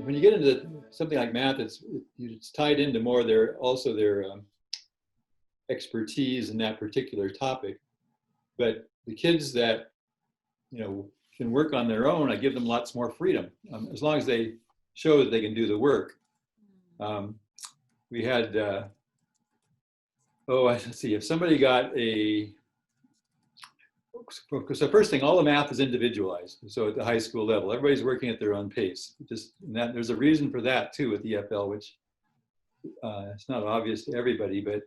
when you get into something like math, it's tied into more their expertise in that particular topic. But the kids that can work on their own, I give them lots more freedom, as long as they show that they can do the work. We had let's see, if somebody got so first thing, all the math is individualized. So at the high school level, everybody's working at their own pace. There's a reason for that too with EFL, which it's not obvious to everybody, but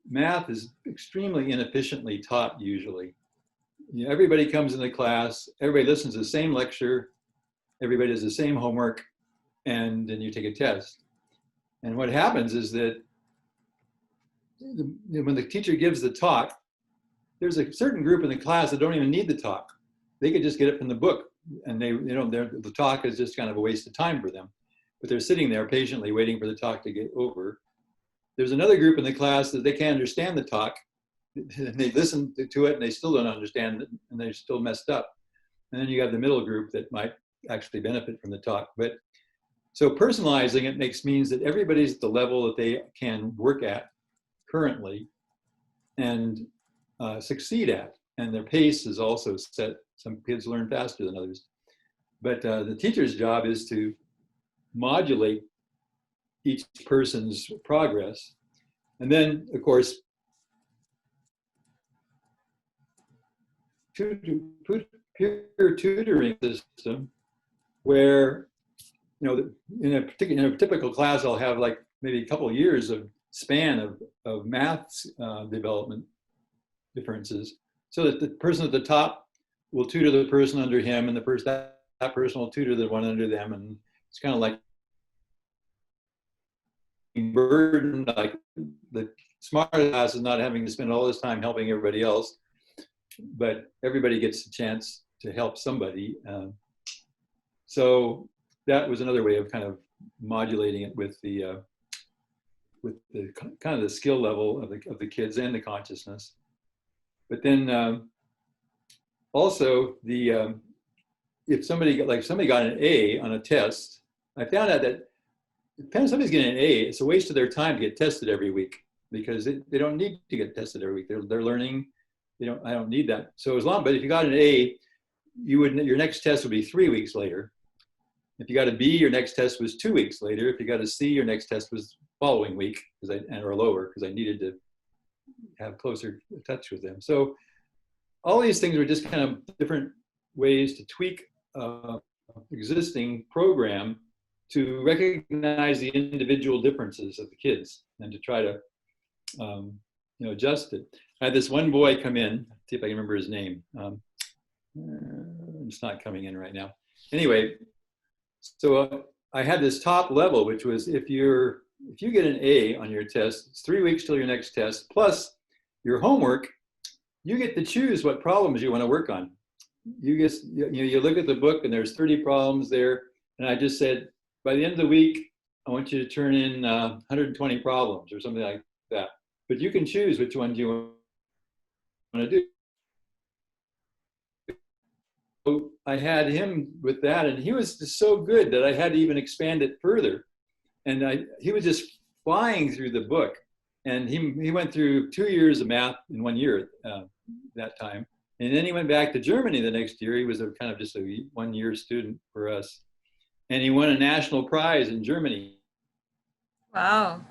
math is extremely inefficiently taught usually. Everybody comes into class, everybody listens to the same lecture, everybody does the same homework, and then you take a test. And what happens is that when the teacher gives the talk, there's a certain group in the class that don't even need the talk. They could just get it from the book, and the talk is just kind of a waste of time for them. But they're sitting there patiently waiting for the talk to get over. There's another group in the class that they can't understand the talk, and they listen to it and they still don't understand it, and they're still messed up. And then you have the middle group that might actually benefit from the talk. But so personalizing it means that everybody's at the level that they can work at currently and succeed at, and their pace is also set. Some kids learn faster than others, but the teacher's job is to modulate each person's progress. And then, of course, peer tutoring system, where in a typical class, I'll have like maybe a couple of years of span of math development differences, so that the person at the top will tutor the person under him, and that person will tutor the one under them, and it's kind of like burden, like the smart class is not having to spend all this time helping everybody else, but everybody gets a chance to help somebody. So that was another way of kind of modulating it with the kind of the skill level of the kids and the consciousness. But then also if somebody got an A on a test, I found out that if somebody's getting an A, it's a waste of their time to get tested every week, because they don't need to get tested every week. They're learning. I don't need that. So but if you got an A, your next test would be 3 weeks later. If you got a B, your next test was 2 weeks later. If you got a C, your next test was following week, or lower, because I needed to have closer touch with them. So all these things were just kind of different ways to tweak existing program to recognize the individual differences of the kids and to try to adjust it. I had this one boy come in, see if I can remember his name. It's not coming in right now. Anyway, so I had this top level, which was if you get an A on your test, it's 3 weeks till your next test, plus your homework, you get to choose what problems you want to work on. You look at the book and there's 30 problems there, and I just said, by the end of the week, I want you to turn in 120 problems or something like that. But you can choose which ones you want to do. So I had him with that, and he was just so good that I had to even expand it further. And he was just flying through the book. And he went through 2 years of math in 1 year that time. And then he went back to Germany the next year. He was kind of just a 1 year student for us. And he won a national prize in Germany. Wow.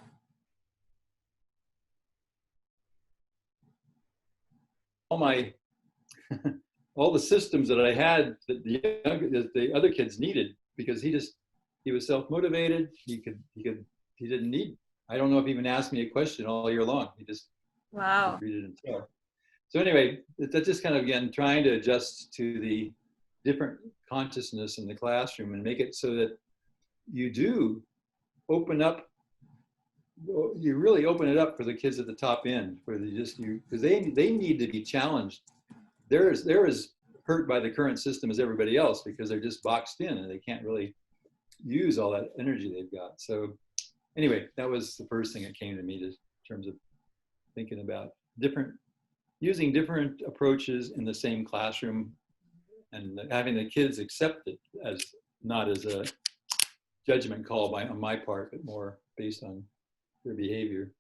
All the systems that I had that the other kids needed, because he was self-motivated. He didn't need, I don't know if he even asked me a question all year long. He just read it himself. So anyway, that's just kind of, again, trying to adjust to the different consciousness in the classroom and make it so that you do open up, you really open it up for the kids at the top end, where because they need to be challenged. They're as hurt by the current system as everybody else, because they're just boxed in and they can't really use all that energy they've got. So anyway, that was the first thing that came to me in terms of thinking about using different approaches in the same classroom, and having the kids accept it as not as a judgment call on my part, but more based on their behavior.